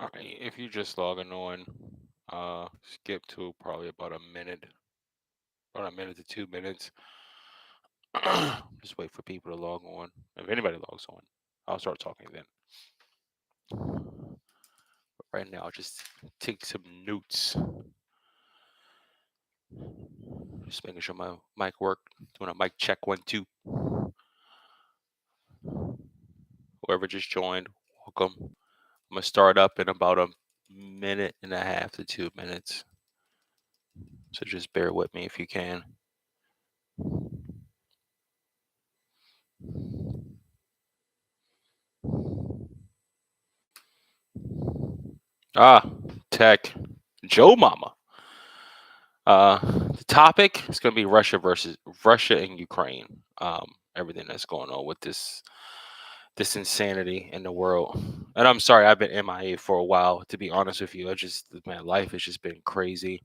All right, if you just logging on, skip to probably about a minute to 2 minutes. Just wait for people to log on. If anybody logs on, I'll start talking then. But right now, just take some notes. Just making sure my mic worked. Doing a mic check 1 2. Whoever just joined, welcome. I'm gonna start up in about a minute and a half to 2 minutes. So just bear with me if you can. Ah, tech, Joe Mama. The topic is going to be Russia and Ukraine. Everything that's going on with this insanity in the world. And I'm sorry, I've been MIA for a while. To be honest with you, my life has just been crazy.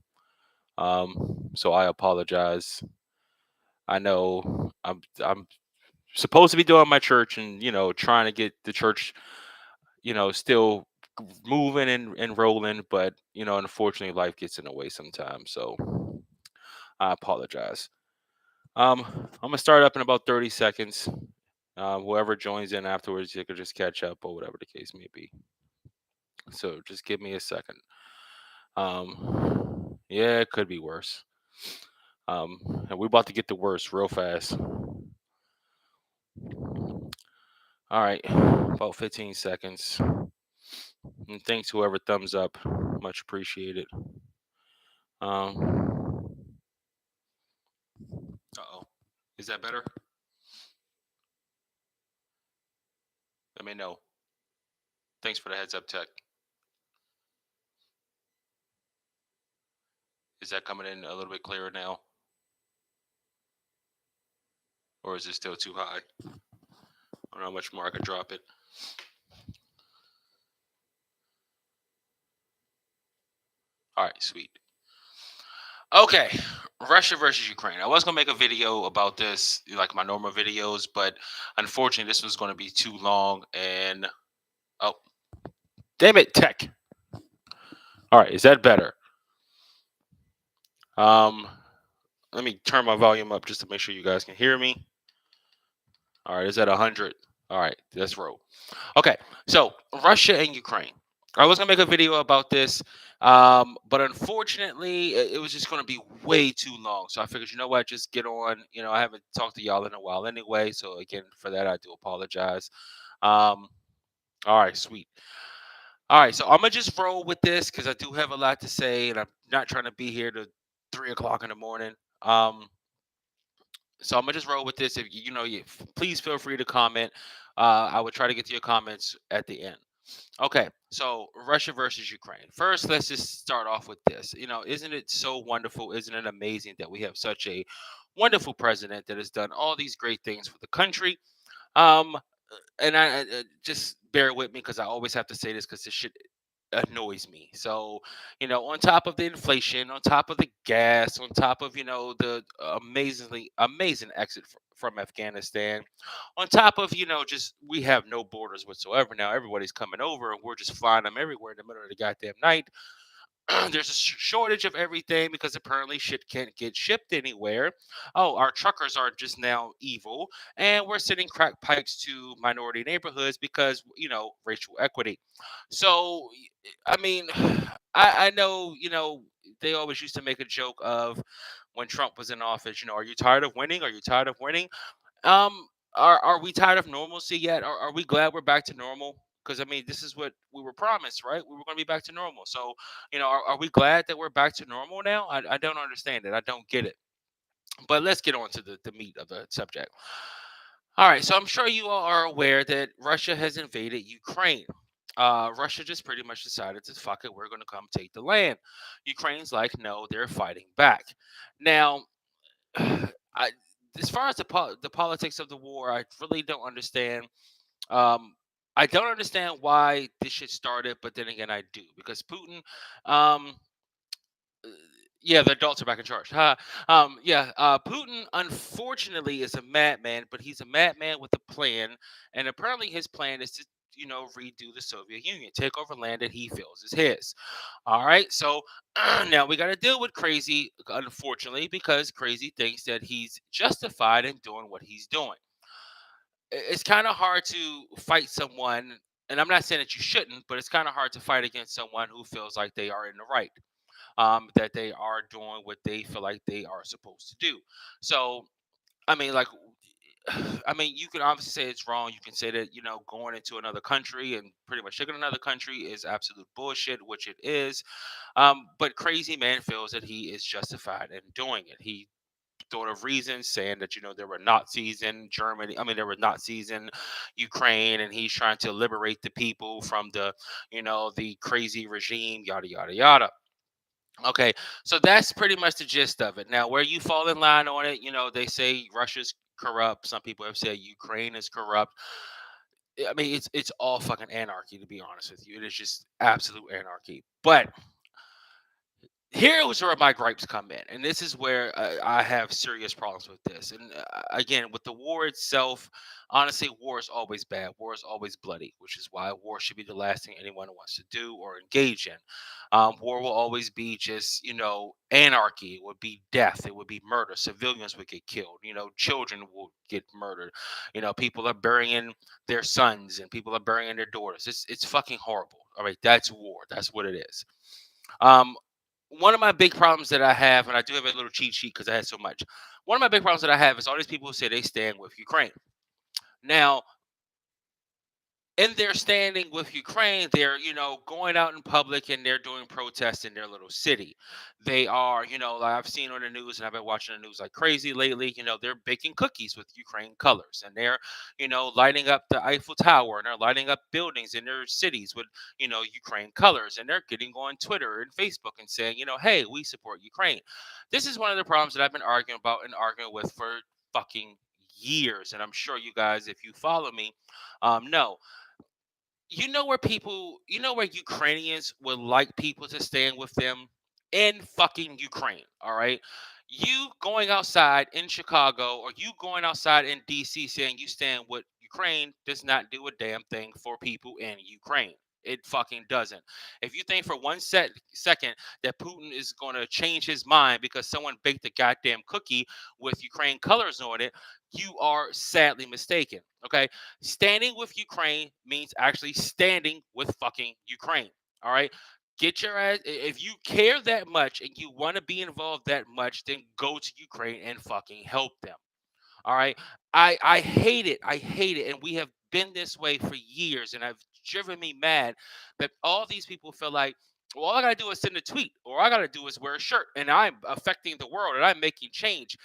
So I apologize. I know I'm supposed to be doing my church and trying to get the church still moving and rolling, but unfortunately life gets in the way sometimes. So I apologize. I'm gonna start up in about 30 seconds. Whoever joins in afterwards, you could just catch up or whatever the case may be. So just give me a second. Yeah, it could be worse. And we're about to get the worst real fast. All right, about 15 seconds. And thanks whoever thumbs up, much appreciated. Um, oh, is that better? Let me know. Thanks for the heads up, Tech. Is that coming in a little bit clearer now? Or is it still too high? I don't know how much more I could drop it. All right, sweet. Okay, Russia versus Ukraine. I was gonna make a video about this, like my normal videos, but unfortunately, this was gonna be too long. And oh, damn it, Tech. All right, is that better? Um, Let me turn my volume up just to make sure you guys can hear me. All right, it's at 100. All right, let's roll. Okay, so Russia and Ukraine. I was gonna make a video about this, but unfortunately, it was just gonna be way too long. So I figured, you know what, just get on. I haven't talked to y'all in a while anyway. So again, for that, I do apologize. Um, all right, sweet. All right, so I'm gonna just roll with this because I do have a lot to say, and I'm not trying to be here to 3 o'clock in the morning. Um, so I'm gonna just roll with this. If please feel free to comment. I would try to get to your comments at the end. Okay, so Russia versus Ukraine. First, let's just start off with this. Isn't it so wonderful? Isn't it amazing that we have such a wonderful president that has done all these great things for the country? Um, and just bear with me because I always have to say this because this shit annoys me. So, on top of the inflation, on top of the gas, on top of the amazing exit from Afghanistan, on top of just we have no borders whatsoever now. Everybody's coming over, and we're just flying them everywhere in the middle of the goddamn night. There's a shortage of everything because apparently shit can't get shipped anywhere. Oh, our truckers are just now evil, and we're sending crack pipes to minority neighborhoods because racial equity. So, I mean, I know they always used to make a joke of when Trump was in office. Are you tired of winning? Are you tired of winning? Um, are we tired of normalcy yet? Are we glad we're back to normal? Because I mean, this is what we were promised, right? We were going to be back to normal. So, are we glad that we're back to normal now? I don't understand it. I don't get it. But let's get on to the meat of the subject. All right. So I'm sure you all are aware that Russia has invaded Ukraine. Russia just pretty much decided to fuck it. We're going to come take the land. Ukraine's like, no, they're fighting back. Now, I, as far as the politics of the war, I really don't understand. Um, I don't understand why this shit started, but then again, I do because Putin. Um, yeah, the adults are back in charge. Yeah, Putin unfortunately is a madman, but he's a madman with a plan, and apparently his plan is to redo the Soviet Union, take over land that he feels is his. All right, so now we got to deal with Crazy, unfortunately, because Crazy thinks that he's justified in doing what he's doing. It's kind of hard to fight someone, and I'm not saying that you shouldn't, but it's kind of hard to fight against someone who feels like they are in the right, that they are doing what they feel like they are supposed to do. So, I mean, like, I mean, you can obviously say it's wrong. You can say that, going into another country and pretty much taking another country is absolute bullshit, which it is. But Crazy Man feels that he is justified in doing it. He thought of reasons saying that, there were Nazis in Germany. I mean, there were Nazis in Ukraine, and he's trying to liberate the people from the crazy regime, yada, yada, yada. Okay, so that's pretty much the gist of it. Now, where you fall in line on it, they say Russia's corrupt. Some people have said Ukraine is corrupt. I mean, it's all fucking anarchy, to be honest with you. It is just absolute anarchy. But here is where my gripes come in, and this is where I have serious problems with this. And again, with the war itself, honestly, war is always bad. War is always bloody, which is why war should be the last thing anyone wants to do or engage in. War will always be just, anarchy. It would be death. It would be murder. Civilians would get killed. Children will get murdered. People are burying their sons and people are burying their daughters. It's fucking horrible. All right, that's war. That's what it is. Um, One of my big problems that I have, and I do have a little cheat sheet because I had so much. One of my big problems that I have is all these people who say they stand with Ukraine. Now, in their standing with Ukraine, they're, going out in public and they're doing protests in their little city. They are, like I've seen on the news and I've been watching the news like crazy lately, they're baking cookies with Ukraine colors and they're, lighting up the Eiffel Tower and they're lighting up buildings in their cities with, Ukraine colors, and they're getting on Twitter and Facebook and saying, hey, we support Ukraine. This is one of the problems that I've been arguing about and arguing with for fucking years. And I'm sure you guys, if you follow me, know where Ukrainians would like people to stand with them in fucking Ukraine, all right? You going outside in Chicago or you going outside in DC saying you stand with Ukraine does not do a damn thing for people in Ukraine. It fucking doesn't. If you think for one second that Putin is going to change his mind because someone baked a goddamn cookie with Ukraine colors on it, you are sadly mistaken. Okay, standing with Ukraine means actually standing with fucking Ukraine. All right. Get your ass. If you care that much and you want to be involved that much, then go to Ukraine and fucking help them. All right. I hate it. I hate it. And we have been this way for years. And I've driven me mad that all these people feel like, well, all I gotta do is send a tweet, or all I gotta do is wear a shirt, and I'm affecting the world and I'm making change.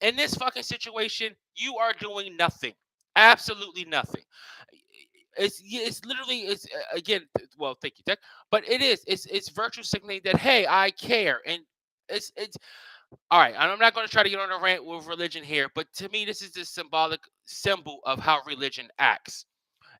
In this fucking situation, you are doing nothing. Absolutely nothing. It's literally again. Well, thank you, Tech. But it's virtue signaling that, hey, I care. And it's all right. I'm not going to try to get on a rant with religion here, but to me, this is the symbolic symbol of how religion acts.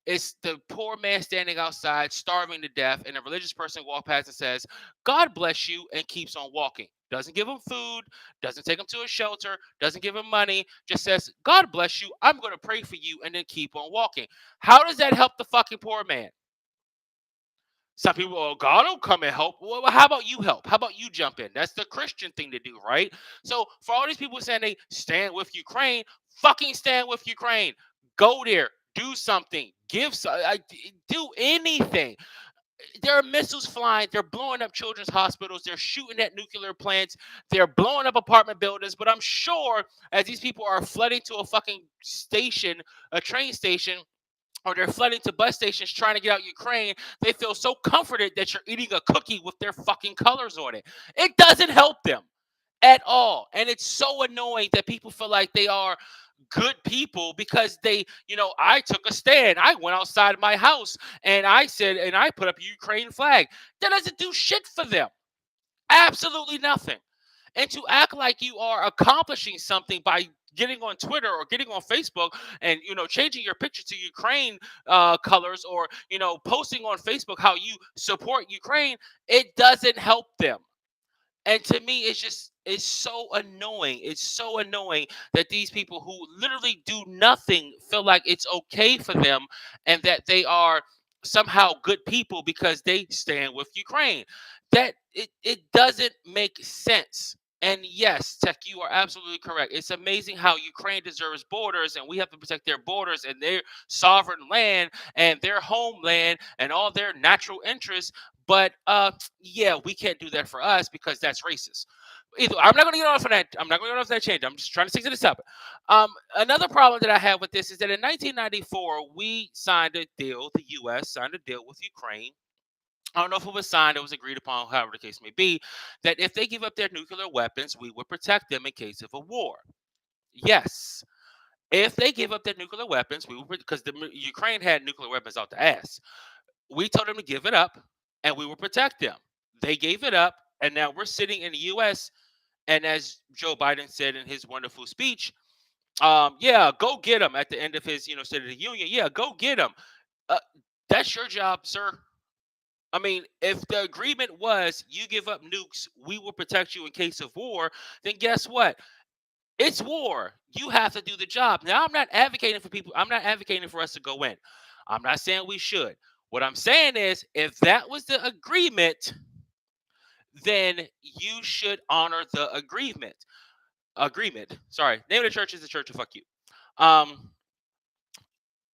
It's the poor man standing outside, starving to death, and a religious person walks past and says, God bless you, and keeps on walking. Doesn't give him food, doesn't take him to a shelter, doesn't give him money, just says, God bless you, I'm going to pray for you, and then keep on walking. How does that help the fucking poor man? Some people, oh, God will come and help. Well, how about you help? How about you jump in? That's the Christian thing to do, right? So for all these people saying they stand with Ukraine, fucking stand with Ukraine. Go there, do something, do anything. There are missiles flying. They're blowing up children's hospitals. They're shooting at nuclear plants. They're blowing up apartment buildings. But I'm sure as these people are flooding to a fucking station, a train station, or they're flooding to bus stations trying to get out Ukraine, they feel so comforted that you're eating a cookie with their fucking colors on it. It doesn't help them at all. And it's so annoying that people feel like they are good people because I took a stand. I went outside my house and I said, and I put up a Ukraine flag. That doesn't do shit for them. Absolutely nothing. And to act like you are accomplishing something by getting on Twitter or getting on Facebook and changing your picture to Ukraine colors, or posting on Facebook how you support Ukraine, it doesn't help them. And to me, it's so annoying. It's so annoying that these people who literally do nothing feel like it's okay for them, and that they are somehow good people because they stand with Ukraine. That it doesn't make sense. And yes, Tech, you are absolutely correct. It's amazing how Ukraine deserves borders, and we have to protect their borders and their sovereign land and their homeland and all their natural interests. But yeah, we can't do that for us because that's racist. Either I'm not going to get off on that. I'm not going to get off that change. I'm just trying to stick to this topic. Another problem that I have with this is that in 1994 we signed a deal. The U.S. signed a deal with Ukraine. I don't know if it was signed, it was agreed upon, however the case may be, that if they give up their nuclear weapons, we would protect them in case of a war. Yes, if they give up their nuclear weapons, we would, because the Ukraine had nuclear weapons out the ass. We told them to give it up, and we would protect them. They gave it up, and now we're sitting in the U.S. And as Joe Biden said in his wonderful speech, yeah, go get them at the end of his, State of the Union. Yeah, go get them. Uh, that's your job, sir. I mean, if the agreement was you give up nukes, we will protect you in case of war, then guess what? It's war. You have to do the job. Now, I'm not advocating for people, I'm not advocating for us to go in. I'm not saying we should. What I'm saying is, if that was the agreement, then you should honor the agreement. Agreement. Sorry. Name of the church is the Church of Fuck You.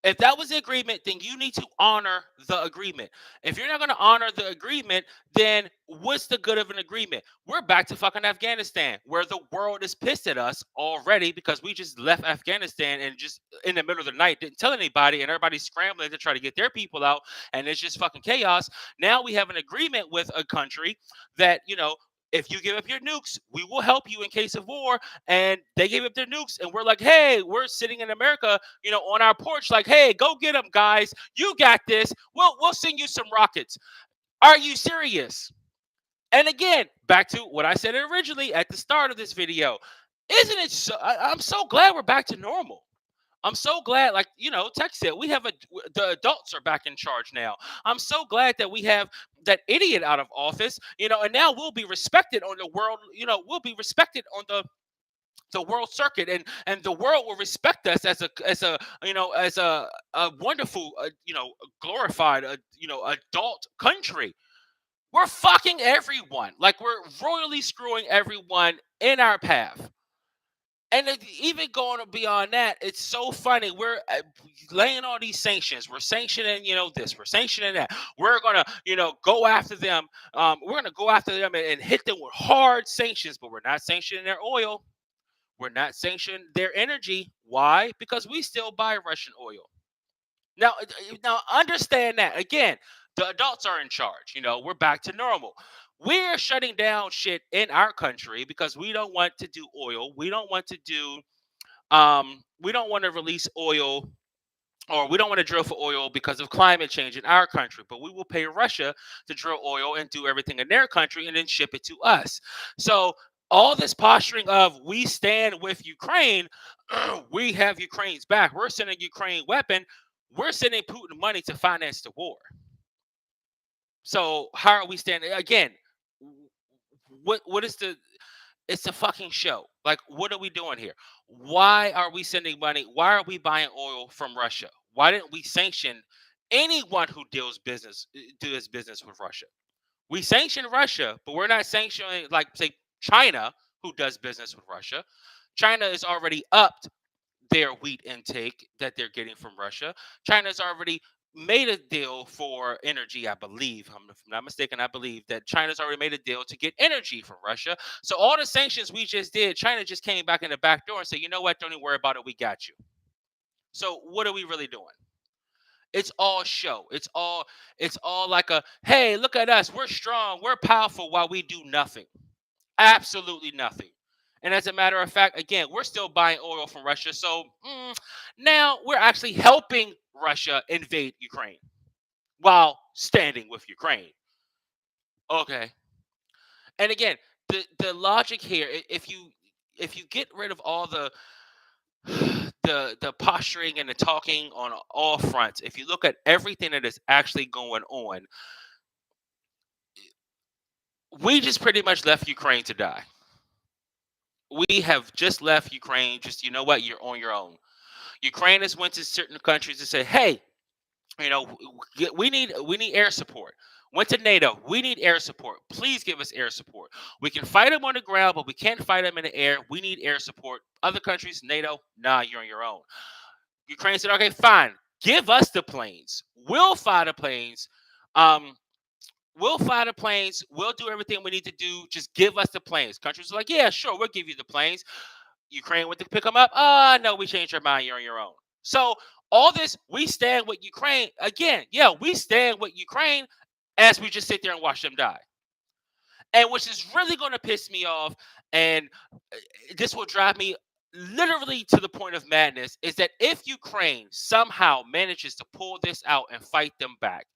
If that was the agreement, then you need to honor the agreement. If you're not going to honor the agreement, then what's the good of an agreement? We're back to fucking Afghanistan, where the world is pissed at us already because we just left Afghanistan and just in the middle of the night didn't tell anybody, and everybody's scrambling to try to get their people out, and it's just fucking chaos. Now we have an agreement with a country that, if you give up your nukes, we will help you in case of war. And they gave up their nukes, and we're like, hey, we're sitting in America, on our porch, like, hey, go get them, guys. You got this. We'll send you some rockets. Are you serious? And again, back to what I said originally at the start of this video. Isn't it so? I'm so glad we're back to normal. I'm so glad, like, Tech said, the adults are back in charge now. I'm so glad that we have that idiot out of office, and now we'll be respected on the world, we'll be respected on the world circuit, and the world will respect us as a wonderful, glorified, adult country. We're fucking everyone. Like, we're royally screwing everyone in our path. And even going beyond that, it's so funny. We're laying all these sanctions. We're sanctioning, this. We're sanctioning that. We're gonna, go after them. We're gonna go after them and hit them with hard sanctions. But we're not sanctioning their oil. We're not sanctioning their energy. Why? Because we still buy Russian oil. Now understand that. Again, the adults are in charge. We're back to normal. We're shutting down shit in our country because we don't want to do oil. We don't want to do we don't want to release oil, or we don't want to drill for oil because of climate change in our country, but we will pay Russia to drill oil and do everything in their country and then ship it to us. So all this posturing of we stand with Ukraine, we have Ukraine's back, we're sending Ukraine weapon, we're sending Putin money to finance the war. So how are we standing? Again, what is the it's a fucking show. Like, what are we doing here? Why are we sending money? Why are we buying oil from Russia? Why didn't we sanction anyone who does business with Russia? We sanction Russia, but we're not sanctioning, like, say, China, who does business with Russia. China has already upped their wheat intake that they're getting from Russia. China's already made a deal for energy, I believe. If I'm not mistaken, I believe that China's already made a deal to get energy from Russia. So all the sanctions we just did, China just came back in the back door and said, you know what, don't even worry about it, we got you. So what are we really doing? It's all show. It's all like a, hey, look at us, we're strong, we're powerful, while we do nothing. Absolutely nothing. And as a matter of fact, again, we're still buying oil from Russia. So now we're actually helping Russia invade Ukraine while standing with Ukraine. Okay. And again, the logic here, if you get rid of all the posturing and the talking on all fronts, if you look at everything that is actually going on, we just pretty much left Ukraine to die. We have just left Ukraine. Just, you know what? You're on your own. Ukraine has went to certain countries and said, hey, we need air support. Went to NATO. We need air support. Please give us air support. We can fight them on the ground, but we can't fight them in the air. We need air support. Other countries, NATO, nah, you're on your own. Ukraine said, okay, fine. Give us the planes. We'll fly the planes. Um, we'll fly the planes. We'll do everything we need to do. Just give us the planes. Countries are like, yeah, sure, we'll give you the planes. Ukraine went to pick them up. No, we changed our mind. You're on your own. So all this, we stand with Ukraine again. Yeah, we stand with Ukraine as we just sit there and watch them die. And which is really going to piss me off, and this will drive me literally to the point of madness, is that if Ukraine somehow manages to pull this out and fight them back,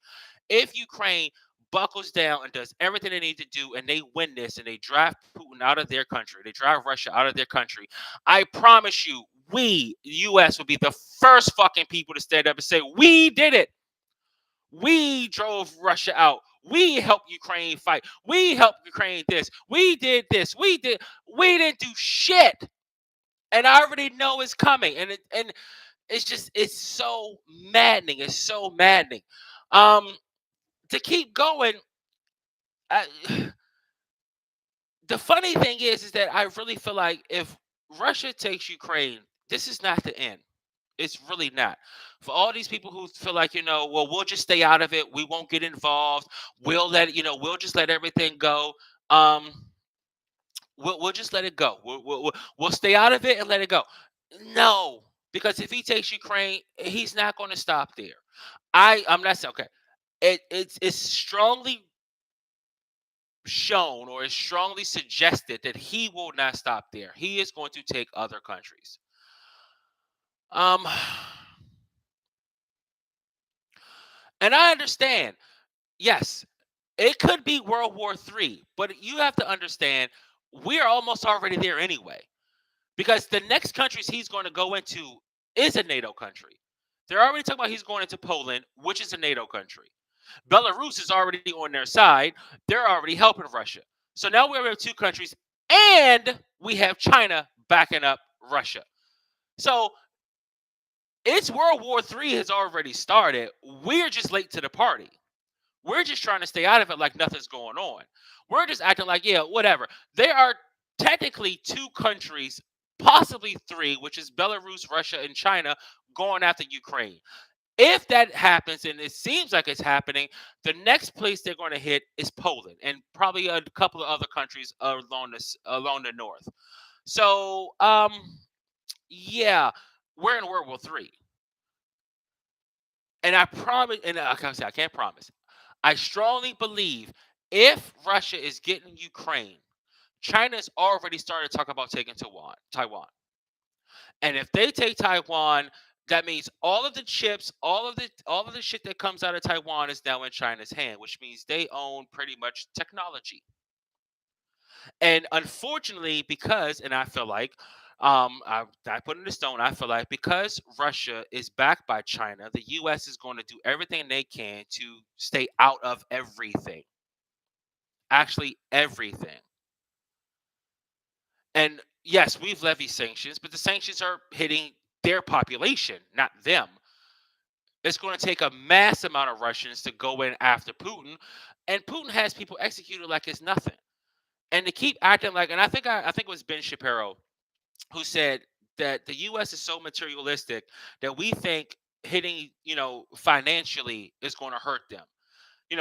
if Ukraine buckles down and does everything they need to do and they win this and they drive Putin out of their country, they drive Russia out of their country, I promise you, we, the US, will be the first fucking people to stand up and say, we did it. We drove Russia out. We helped Ukraine fight. We helped Ukraine this. We did this. We didn't do shit. And I already know it's coming. And it's so maddening. It's so maddening. To keep going, I, the funny thing is that I really feel like if Russia takes Ukraine, this is not the end. It's really not. For all these people who feel like, well, we'll just stay out of it. We won't get involved. We'll just let everything go. Um, we'll just let it go. We'll stay out of it and let it go. No, because if he takes Ukraine, he's not going to stop there. I'm not saying, okay. It's strongly shown, or it's strongly suggested, that he will not stop there. He is going to take other countries. And I understand, yes, it could be World War III, but you have to understand we're almost already there anyway. Because the next countries he's going to go into is a NATO country. They're already talking about he's going into Poland, which is a NATO country. Belarus is already on their side. They're already helping Russia. So now we have two countries, and we have China backing up Russia. So it's World War III has already started. We're just late to the party. We're just trying to stay out of it like nothing's going on. We're just acting like, yeah, whatever. There are technically two countries, possibly three, which is Belarus, Russia, and China, going after Ukraine. If that happens, and it seems like it's happening, the next place they're going to hit is Poland, and probably a couple of other countries along the north. So, yeah, we're in World War III. And I promise, and I can't promise. I strongly believe if Russia is getting Ukraine, China's already started talking about taking Taiwan. And if they take Taiwan, that means all of the chips, all of the shit that comes out of Taiwan is now in China's hand, which means they own pretty much technology. And unfortunately, because, and I feel like, I put in the stone, I feel like because Russia is backed by China, the US is going to do everything they can to stay out of everything. Actually, everything. And yes, we've levied sanctions, but the sanctions are hitting their population, not them. It's going to take a mass amount of Russians to go in after Putin, and Putin has people executed like it's nothing. And to keep acting like, and I think it was Ben Shapiro who said that the U.S. is so materialistic that we think hitting, financially is going to hurt them.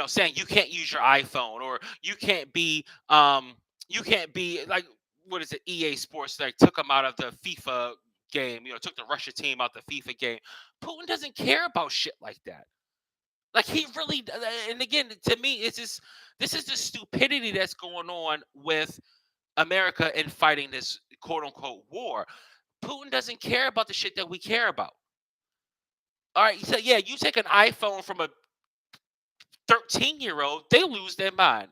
Saying you can't use your iPhone, or you can't be like, what is it? EA Sports like took them out of the FIFA game. Took the Russia team out the FIFA game. Putin doesn't care about shit like that. Like he really, and again, to me, this is the stupidity that's going on with America in fighting this quote unquote war. Putin doesn't care about the shit that we care about. All right, so yeah, you take an iPhone from a 13-year-old, they lose their mind.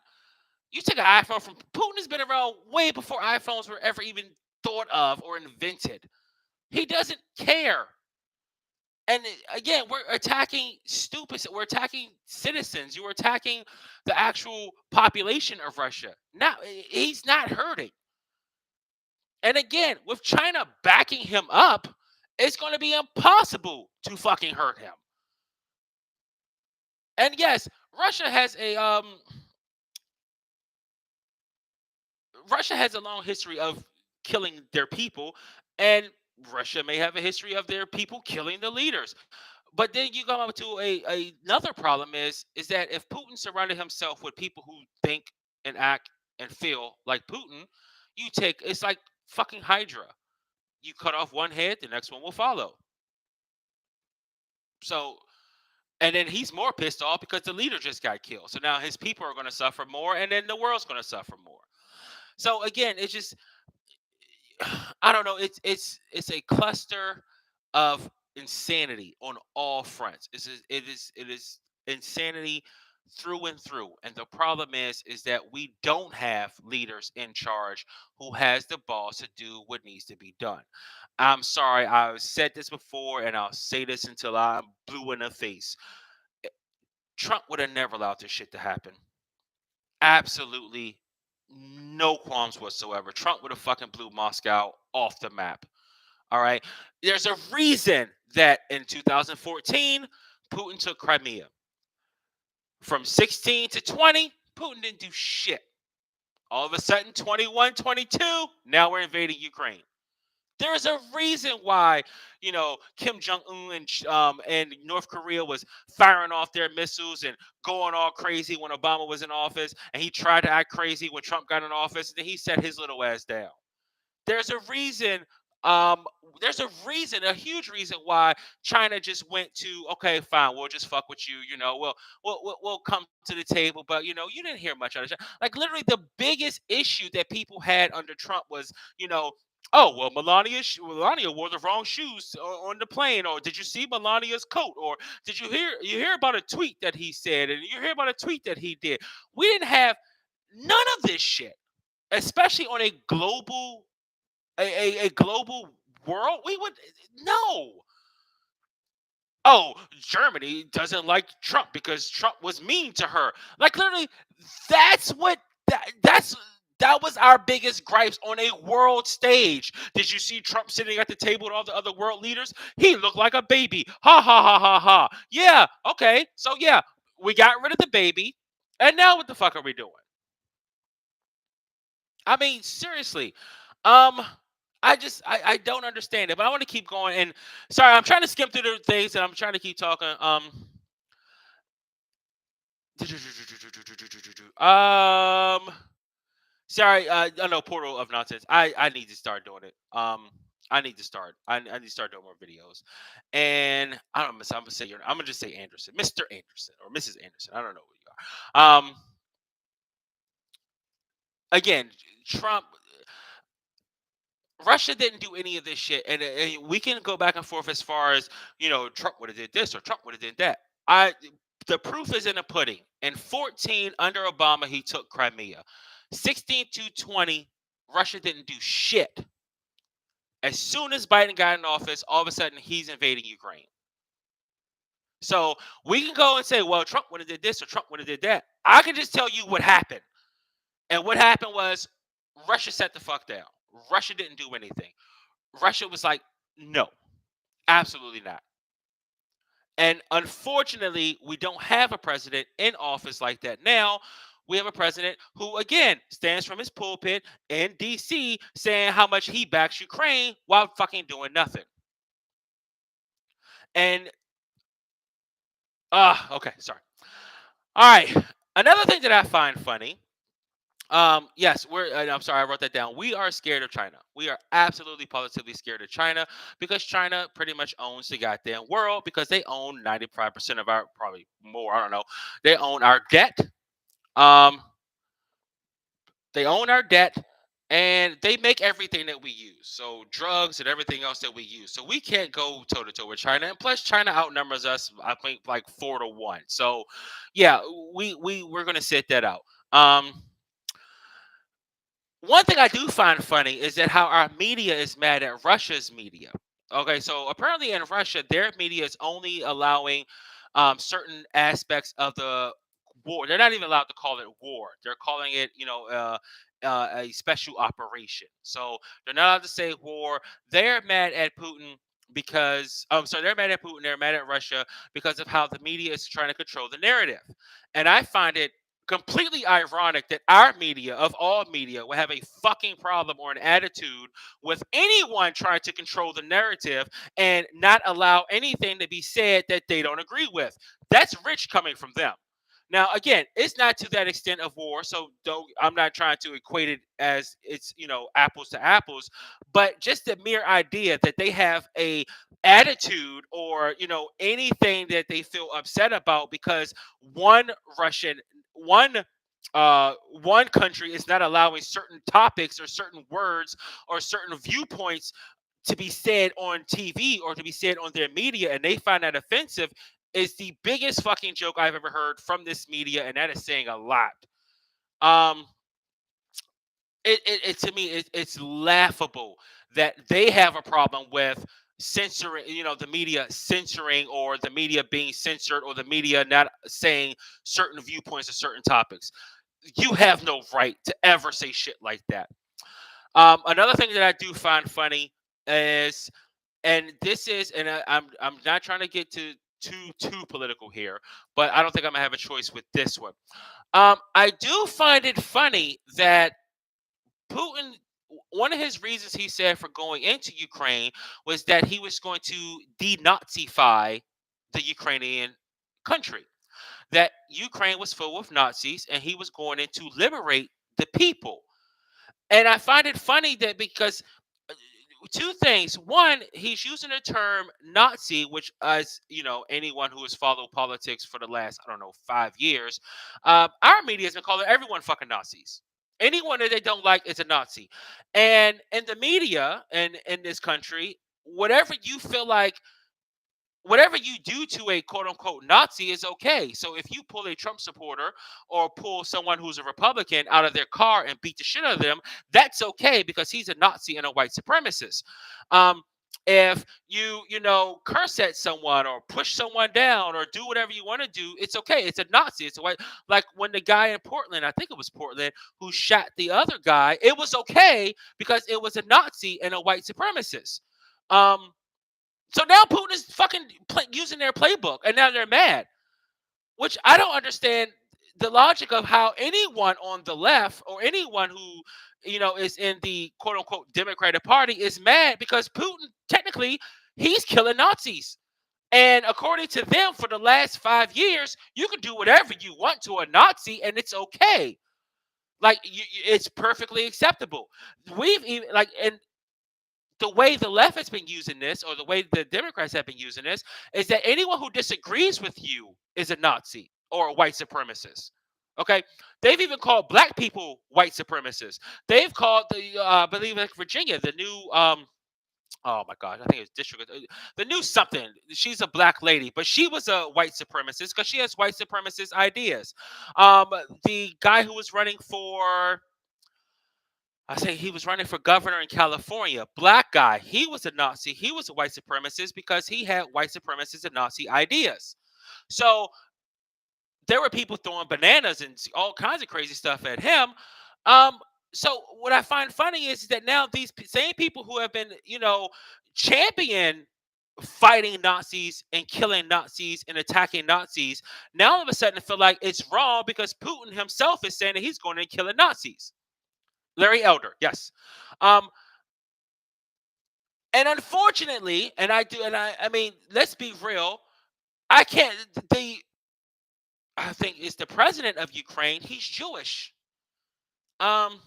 You take an iPhone from Putin has been around way before iPhones were ever even thought of or invented. He doesn't care. And again, we're attacking we're attacking citizens. You're attacking the actual population of Russia. Now, he's not hurting. And again, with China backing him up, it's going to be impossible to fucking hurt him. And yes, Russia has a Russia has a long history of killing their people, and Russia may have a history of their people killing the leaders. But then you come up to another problem is that if Putin surrounded himself with people who think and act and feel like Putin, you take it's like fucking Hydra. You cut off one head, the next one will follow. So and then he's more pissed off because the leader just got killed. So now his people are going to suffer more, and then the world's going to suffer more. So again, it's just I don't know. It's a cluster of insanity on all fronts. It is insanity through and through. And the problem is that we don't have leaders in charge who has the balls to do what needs to be done. I'm sorry, I've said this before, and I'll say this until I'm blue in the face. Trump would have never allowed this shit to happen. Absolutely no qualms whatsoever. Trump would have fucking blew Moscow off the map. All right. There's a reason that in 2014, Putin took Crimea. From 16 to 20, Putin didn't do shit. All of a sudden, 21, 22, now we're invading Ukraine. There is a reason why, Kim Jong Un and North Korea was firing off their missiles and going all crazy when Obama was in office, and he tried to act crazy when Trump got in office, and then he set his little ass down. There's a reason. Um, there's a reason, a huge reason why China just went to okay, fine, we'll just fuck with you. We'll come to the table, but you didn't hear much out of China. Like literally, the biggest issue that people had under Trump was, oh well, Melania wore the wrong shoes on the plane, or did you see Melania's coat, or did you hear about a tweet that he said, and you hear about a tweet that he did. We didn't have none of this shit, especially on a global world. We would no. Oh, Germany doesn't like Trump because Trump was mean to her. Like literally, that's what that was our biggest gripes on a world stage. Did you see Trump sitting at the table with all the other world leaders? He looked like a baby. Ha ha ha ha ha. Yeah, okay. So yeah, we got rid of the baby. And now what the fuck are we doing? I mean, seriously. Um, I don't understand it, but I want to keep going. And sorry, I'm trying to skim through the things and I'm trying to keep talking. Um, sorry, I know Portal of Nonsense. I need to start doing it. I need to start. I need to start doing more videos. And I don't know. I'm gonna say I'm gonna just say Anderson, Mr. Anderson or Mrs. Anderson. I don't know who you are. Again, Trump. Russia didn't do any of this shit, and we can go back and forth as far as Trump would have did this or Trump would have did that. The proof is in the pudding. In 14, under Obama, he took Crimea. 16 to 20, Russia didn't do shit. As soon as Biden got in office, all of a sudden he's invading Ukraine. So we can go and say, well, Trump would have did this or Trump would have did that. I can just tell you what happened, and what happened was Russia set the fuck down. Russia didn't do anything. Russia was like, no, absolutely not. And unfortunately, we don't have a president in office like that now. We have a president who, again, stands from his pulpit in DC saying how much he backs Ukraine while fucking doing nothing. And, okay, sorry. All right. Another thing that I find funny. Yes, I'm sorry, I wrote that down. We are scared of China. We are absolutely positively scared of China because China pretty much owns the goddamn world because they own 95% of our, probably more, I don't know. They own our debt. Um, they own our debt and they make everything that we use. So drugs and everything else that we use. So we can't go toe to toe with China. And plus China outnumbers us, I think, like 4-1. So yeah, we're gonna sit that out. One thing I do find funny is that how our media is mad at Russia's media. Okay, so apparently in Russia, their media is only allowing certain aspects of the war. They're not even allowed to call it war. They're calling it, a special operation. So they're not allowed to say war. They're mad at Putin because so they're mad at Putin, they're mad at Russia because of how the media is trying to control the narrative. And I find it completely ironic that our media, of all media, will have a fucking problem or an attitude with anyone trying to control the narrative and not allow anything to be said that they don't agree with. That's rich coming from them. Now, again, it's not to that extent of war, so don't, I'm not trying to equate it as it's, apples to apples, but just the mere idea that they have a attitude or, anything that they feel upset about because one Russian, one one country is not allowing certain topics or certain words or certain viewpoints to be said on TV or to be said on their media, and they find that offensive, is the biggest fucking joke I've ever heard from this media, and that is saying a lot. Um, it to me, it's laughable that they have a problem with censoring, the media censoring, or the media being censored, or the media not saying certain viewpoints or certain topics. You have no right to ever say shit like that. Another thing that I do find funny is, and this is, and I'm not trying to get to too political here, but I don't think I'm gonna have a choice with this one. I do find it funny that Putin, one of his reasons he said for going into Ukraine was that he was going to denazify the Ukrainian country. That Ukraine was full of Nazis and he was going in to liberate the people. And I find it funny that because two things. One, he's using the term Nazi, which, as anyone who has followed politics for the last, I don't know, 5 years, our media has been calling everyone fucking Nazis. Anyone that they don't like is a Nazi. And in the media and in this country, whatever you feel like, whatever you do to a quote unquote Nazi is okay. So if you pull a Trump supporter or pull someone who's a Republican out of their car and beat the shit out of them, that's okay because he's a Nazi and a white supremacist. Um, if you curse at someone or push someone down or do whatever you want to do, it's okay. It's a Nazi. It's a white, like when the guy in Portland, I think it was Portland, who shot the other guy, it was okay because it was a Nazi and a white supremacist. Um, so now Putin is fucking using their playbook, and now they're mad, which I don't understand the logic of how anyone on the left or anyone who is in the quote unquote Democratic Party is mad because Putin technically he's killing Nazis. And according to them, for the last 5 years, you can do whatever you want to a Nazi, and it's okay. Like it's perfectly acceptable. We've even and the way the left has been using this, or the way the Democrats have been using this, is that anyone who disagrees with you is a Nazi or a white supremacist. Okay, they've even called black people white supremacists. They've called I believe, like Virginia, the new oh my gosh, I think it's district, the new something. She's a black lady, but she was a white supremacist because she has white supremacist ideas. The guy who was running for, I say he was running for governor in California. Black guy. He was a Nazi. He was a white supremacist because he had white supremacist and Nazi ideas. So there were people throwing bananas and all kinds of crazy stuff at him. Um, so what I find funny is that now these same people who have been, champion fighting Nazis and killing Nazis and attacking Nazis, now all of a sudden feel like it's wrong because Putin himself is saying that he's going and killing Nazis. Larry Elder, yes. Um, and unfortunately, and I mean, let's be real. I can't. I think is the president of Ukraine. He's Jewish. Um,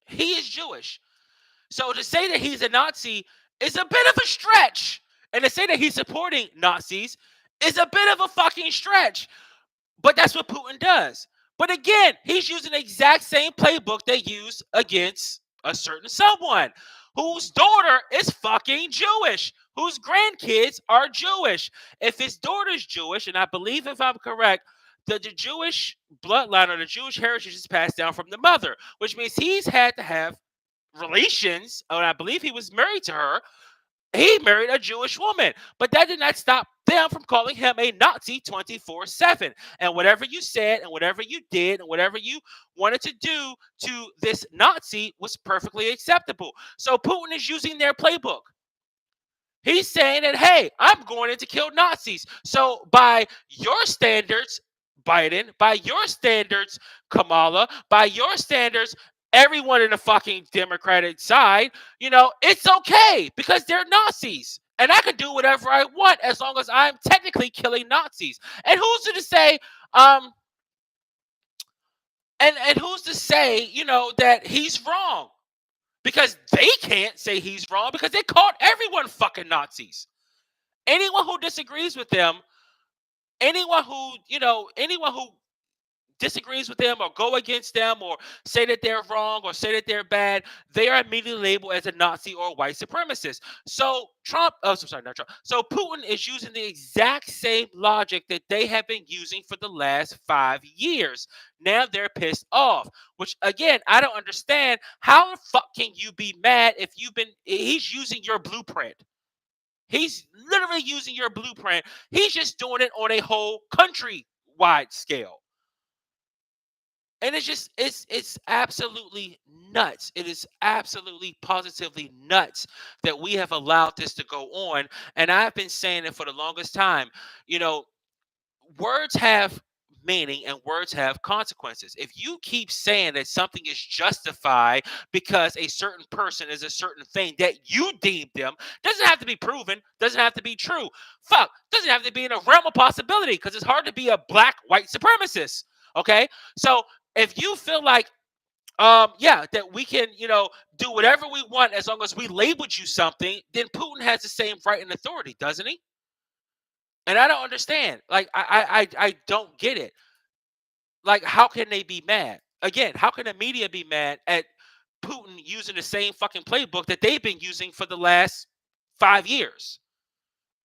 he is Jewish. So to say that he's a Nazi is a bit of a stretch, and to say that he's supporting Nazis is a bit of a fucking stretch. But that's what Putin does. But again, he's using the exact same playbook they use against a certain someone whose daughter is fucking Jewish, whose grandkids are Jewish. If his daughter's Jewish, and I believe if I'm correct, the Jewish bloodline or the Jewish heritage is passed down from the mother, which means he's had to have relations, and I believe he was married to her. He married a Jewish woman, but that did not stop them from calling him a Nazi 24/7. And whatever you said, and whatever you did, and whatever you wanted to do to this Nazi was perfectly acceptable. So Putin is using their playbook. He's saying that, hey, I'm going in to kill Nazis. So by your standards, Biden, by your standards, Kamala, by your standards, everyone in the fucking Democratic side, it's okay because they're Nazis. And I can do whatever I want as long as I'm technically killing Nazis. And who's to say, um, and who's to say, that he's wrong? Because they can't say he's wrong because they called everyone fucking Nazis. Anyone who disagrees with them, anyone who disagrees with them or go against them or say that they're wrong or say that they're bad, they are immediately labeled as a Nazi or a white supremacist. So sorry, not Trump. So Putin is using the exact same logic that they have been using for the last 5 years. Now they're pissed off, which again, I don't understand. How the fuck can you be mad if he's using your blueprint? He's literally using your blueprint. He's just doing it on a whole country-wide scale. And it's absolutely nuts. It is absolutely positively nuts that we have allowed this to go on. And I've been saying it for the longest time. Words have meaning and words have consequences. If you keep saying that something is justified because a certain person is a certain thing that you deem them, doesn't have to be proven, doesn't have to be true. Doesn't have to be in a realm of possibility because it's hard to be a black white supremacist. Okay, so if you feel like that we can, do whatever we want as long as we labeled you something, then Putin has the same right and authority, doesn't he? And I don't understand. Like, I don't get it. Like, how can they be mad? Again, how can the media be mad at Putin using the same fucking playbook that they've been using for the last 5 years?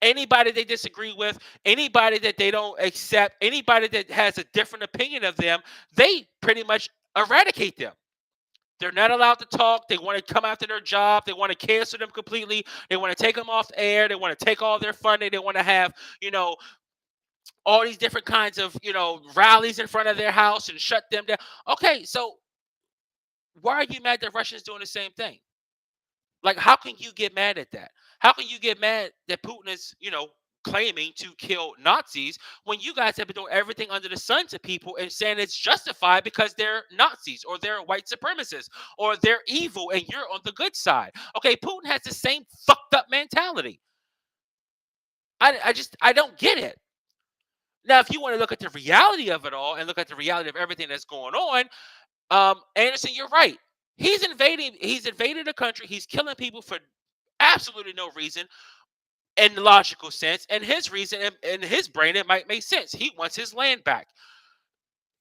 Anybody they disagree with, anybody that they don't accept, anybody that has a different opinion of them, they pretty much eradicate them. They're not allowed to talk. They want to come after their job. They want to cancel them completely. They want to take them off the air. They want to take all their funding. They want to have, all these different kinds of, rallies in front of their house and shut them down. Okay, so why are you mad that Russia's doing the same thing? Like, how can you get mad at that? How can you get mad that Putin is, claiming to kill Nazis when you guys have been doing everything under the sun to people and saying it's justified because they're Nazis or they're white supremacists or they're evil and you're on the good side? Okay, Putin has the same fucked up mentality. I don't get it. Now, if you want to look at the reality of it all and look at the reality of everything that's going on, Anderson, you're right. He's invaded a country. He's killing people for absolutely no reason in logical sense. And his reason, in his brain, it might make sense. He wants his land back.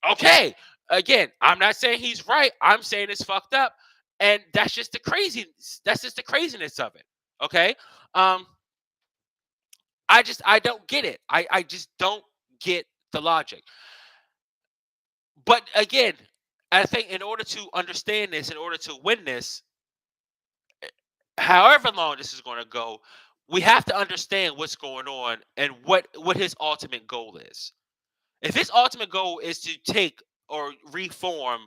Okay. Again, I'm not saying he's right. I'm saying it's fucked up. And that's just the craziness. That's just the craziness of it. Okay. I don't get it. I just don't get the logic. But again, I think in order to understand this, in order to win this, however long this is going to go, we have to understand what's going on and what his ultimate goal is. If his ultimate goal is to take or reform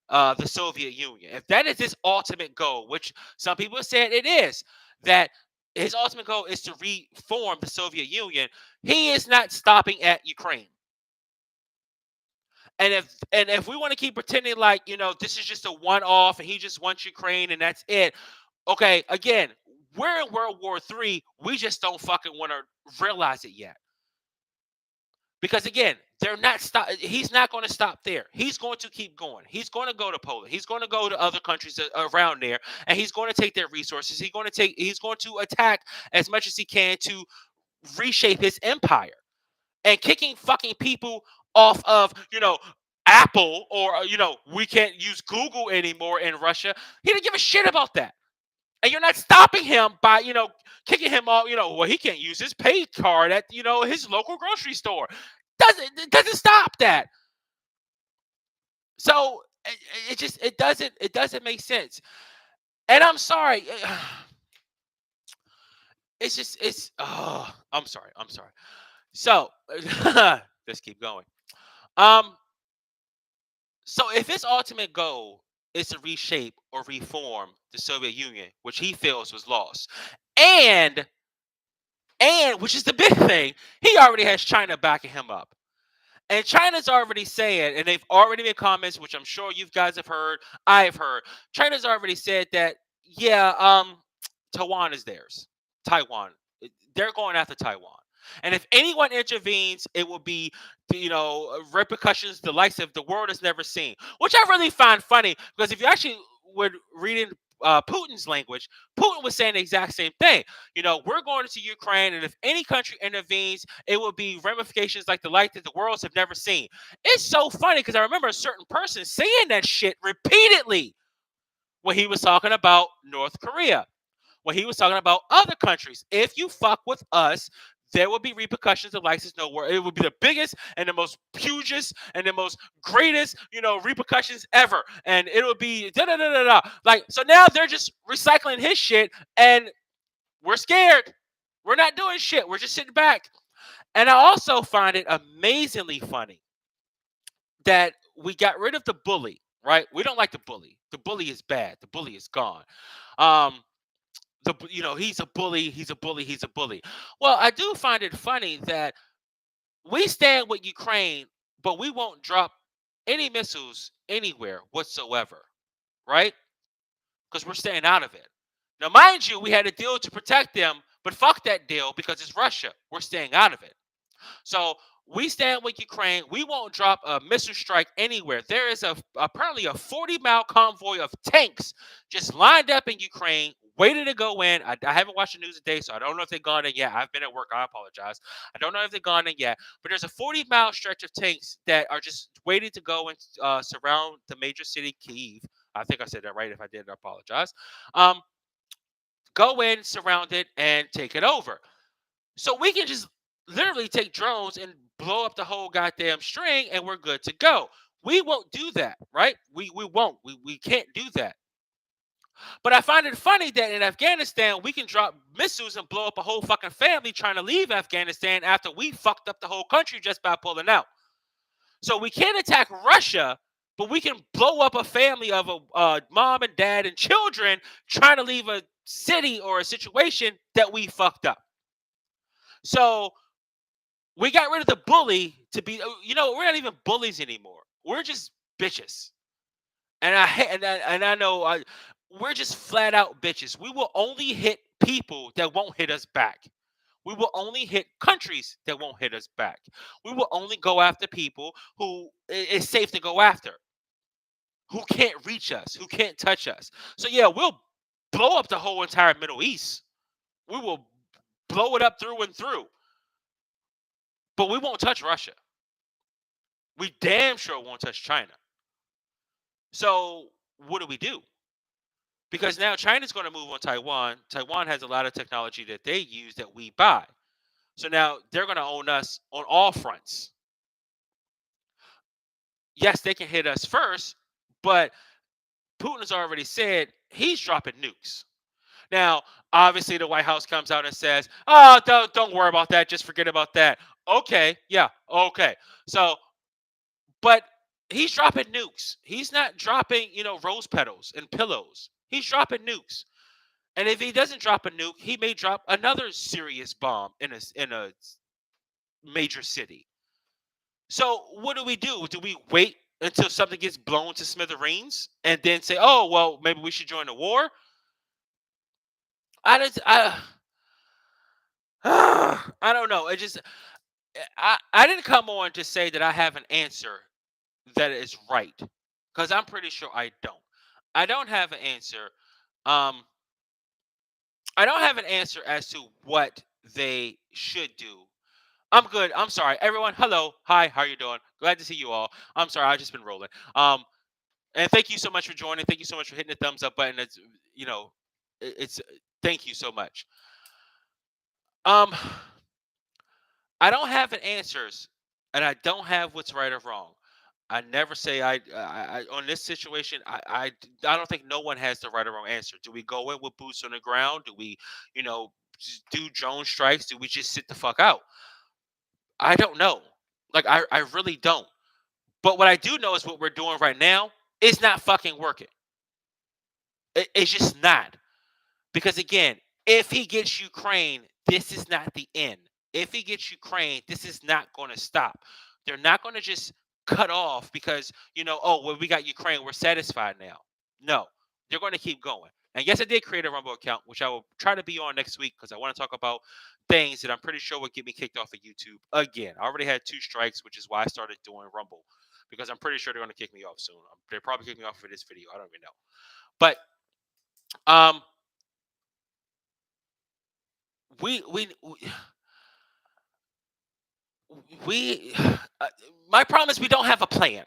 the Soviet Union, if that is his ultimate goal, which some people have said it is, that his ultimate goal is to reform the Soviet Union, he is not stopping at Ukraine. And if we want to keep pretending like, this is just a one-off and he just wants Ukraine and that's it. Okay, again, we're in World War III. We just don't fucking want to realize it yet. Because again, he's not going to stop there. He's going to keep going. He's going to go to Poland. He's going to go to other countries around there, and he's going to take their resources. He's going to attack as much as he can to reshape his empire. And kicking fucking people off of, Apple or, we can't use Google anymore in Russia. He didn't give a shit about that. And you're not stopping him by, kicking him off, well, he can't use his pay card at, his local grocery store. It doesn't stop that. So it doesn't make sense. And I'm sorry. I'm sorry. So let's keep going. So if his ultimate goal is to reshape or reform the Soviet Union, which he feels was lost, and And which is the big thing, he already has China backing him up. And China's already saying, and they've already made comments, which I'm sure you guys have heard, I've heard. China's already said that, yeah, Taiwan is theirs. Taiwan. They're going after Taiwan. And if anyone intervenes, it will be, repercussions the likes of the world has never seen, which I really find funny because if you actually would read in Putin's language, Putin was saying the exact same thing. We're going into Ukraine, and if any country intervenes, it will be ramifications like the like that the worlds have never seen. It's so funny because I remember a certain person saying that shit repeatedly when he was talking about North Korea, when he was talking about other countries. If you fuck with us, there will be repercussions of like this nowhere. It will be the biggest and the most hugest and the most greatest, repercussions ever. And it'll be da da da da da. Like, so now they're just recycling his shit and we're scared. We're not doing shit. We're just sitting back. And I also find it amazingly funny that we got rid of the bully, right? We don't like the bully. The bully is bad. The bully is gone. He's a bully, he's a bully, he's a bully. Well, I do find it funny that we stand with Ukraine, but we won't drop any missiles anywhere whatsoever, right? Because we're staying out of it. Now, mind you, we had a deal to protect them, but fuck that deal because it's Russia. We're staying out of it. So we stand with Ukraine. We won't drop a missile strike anywhere. There is apparently a 40-mile convoy of tanks just lined up in Ukraine, waiting to go in. I haven't watched the news today, so I don't know if they've gone in yet. I've been at work. I apologize. I don't know if they've gone in yet. But there's a 40-mile stretch of tanks that are just waiting to go and surround the major city, Kyiv. I think I said that right. If I didn't, I apologize. Go in, surround it, and take it over. So we can just literally take drones and blow up the whole goddamn string and we're good to go. We won't do that, right? We won't. We can't do that. But I find it funny that in Afghanistan, we can drop missiles and blow up a whole fucking family trying to leave Afghanistan after we fucked up the whole country just by pulling out. So we can't attack Russia, but we can blow up a family of a mom and dad and children trying to leave a city or a situation that we fucked up. So we got rid of the bully to be, we're not even bullies anymore. We're just bitches. And I know we're just flat out bitches. We will only hit people that won't hit us back. We will only hit countries that won't hit us back. We will only go after people who it's safe to go after, who can't reach us, who can't touch us. So yeah, we'll blow up the whole entire Middle East. We will blow it up through and through. But we won't touch Russia. We damn sure won't touch China. So what do? Because now China's going to move on Taiwan. Taiwan has a lot of technology that they use that we buy. So now they're going to own us on all fronts. Yes, they can hit us first, but Putin has already said he's dropping nukes. Now, obviously, the White House comes out and says, "Oh, don't worry about that. Just forget about that." Okay, yeah, okay. So, but he's dropping nukes. He's not dropping, rose petals and pillows. He's dropping nukes. And if he doesn't drop a nuke, he may drop another serious bomb in a major city. So what do? Do we wait until something gets blown to smithereens and then say, "Oh, well, maybe we should join the war"? I don't know. I didn't come on to say that I have an answer that is right, because I'm pretty sure I don't. I don't have an answer. Um, I don't have an answer as to what they should do. I'm good. I'm sorry, everyone. Hello, hi. How are you doing? Glad to see you all. I'm sorry. I've just been rolling. And thank you so much for joining. Thank you so much for hitting the thumbs up button. It's it's thank you so much. Um, I don't have an answers, and I don't have what's right or wrong. I never say I on this situation. I don't think no one has the right or wrong answer. Do we go in with boots on the ground? Do we, just do drone strikes? Do we just sit the fuck out? I don't know. Like I really don't. But what I do know is what we're doing right now is not fucking working. It's just not. Because again, if he gets Ukraine, this is not the end. If he gets Ukraine, this is not going to stop. They're not going to just cut off because, oh, well, we got Ukraine, we're satisfied now. No, they're going to keep going. And yes, I did create a Rumble account, which I will try to be on next week because I want to talk about things that I'm pretty sure would get me kicked off of YouTube again. I already had 2 strikes, which is why I started doing Rumble, because I'm pretty sure they're going to kick me off soon. They're probably kick me off for this video. I don't even know. But um, we we my problem is we don't have a plan.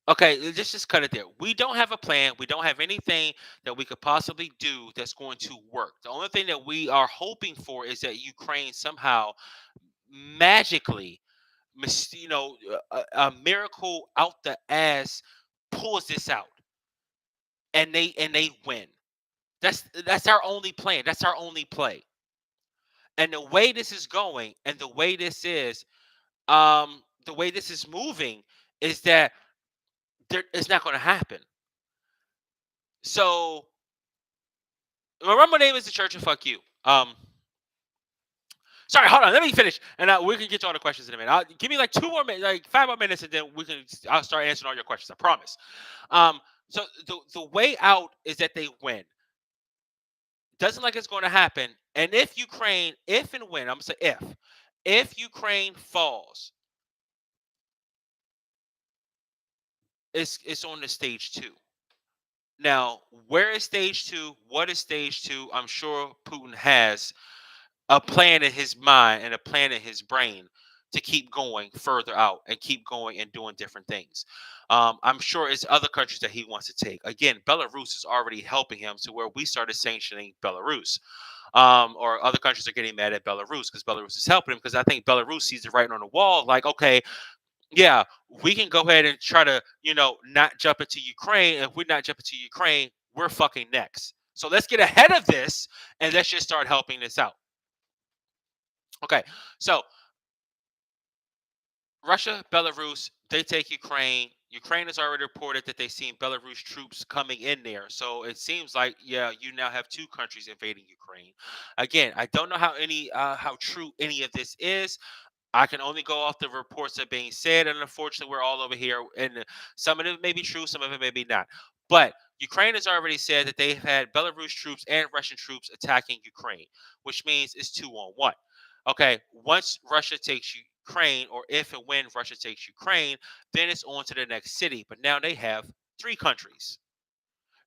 Okay, let's just cut it there. We don't have a plan. We don't have anything that we could possibly do that's going to work. The only thing that we are hoping for is that Ukraine somehow magically, a miracle out the ass pulls this out, and they win. That's our only plan. That's our only play. And the way this is going, and the way this is moving, is that it's not going to happen. So, my name is the Church of Fuck You. Sorry, hold on. Let me finish, and we can get to all the questions in a minute. Give me like 2 more minutes, like 5 more minutes, and then I'll start answering all your questions. I promise. So the way out is that they win. Doesn't like it's going to happen. And if and when, I'm gonna say if Ukraine falls, it's on the stage 2. Now, where is stage 2? What is stage 2? I'm sure Putin has a plan in his mind and a plan in his brain to keep going further out and keep going and doing different things. I'm sure it's other countries that he wants to take. Again, Belarus is already helping him to where we started sanctioning Belarus. Or other countries are getting mad at Belarus because Belarus is helping him, because I think Belarus sees it writing on the wall like, okay, yeah, we can go ahead and try to, not jump into Ukraine. If we're not jumping to Ukraine, we're fucking next. So let's get ahead of this and let's just start helping this out. Okay, so Russia, Belarus, they take Ukraine. Ukraine has already reported that they've seen Belarus troops coming in there. So it seems like, yeah, you now have 2 countries invading Ukraine. Again, I don't know how true any of this is. I can only go off the reports that are being said, and unfortunately, we're all over here, and some of it may be true, some of it may be not. But Ukraine has already said that they've had Belarus troops and Russian troops attacking Ukraine, which means it's 2-on-1. Okay, once Russia takes Ukraine, or if and when Russia takes Ukraine, then it's on to the next city. But now they have 3 countries.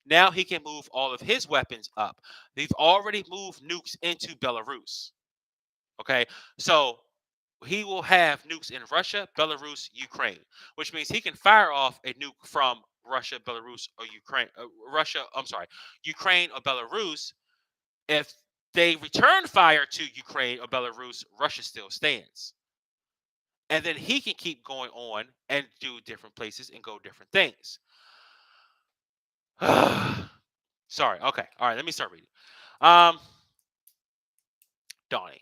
Now he can move all of his weapons up. They've already moved nukes into Belarus. Okay, so he will have nukes in Russia, Belarus, Ukraine, which means he can fire off a nuke from Russia, Belarus, or Ukraine. Ukraine or Belarus. If they return fire to Ukraine or Belarus, Russia still stands. And then he can keep going on and do different places and go different things. Sorry. Okay. All right. Let me start reading. Donnie.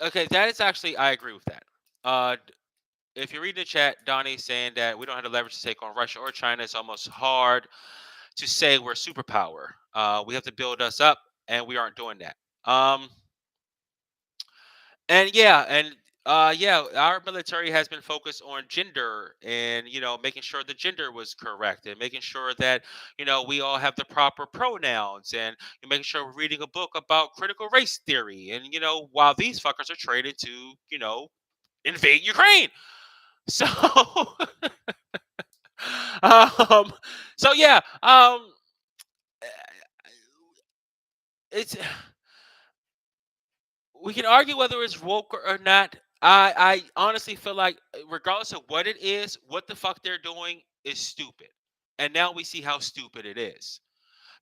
Okay, that is actually, I agree with that. If you read the chat, Donnie's saying that we don't have the leverage to take on Russia or China. It's almost hard to say we're a superpower. We have to build us up, and we aren't doing that. And yeah, our military has been focused on gender and, making sure the gender was correct, and making sure that, we all have the proper pronouns, and making sure we're reading a book about critical race theory. And, while these fuckers are traded to, invade Ukraine. So, um, so yeah, it's we can argue whether it's woke or not. I honestly feel like, regardless of what it is, what the fuck they're doing is stupid. And now we see how stupid it is.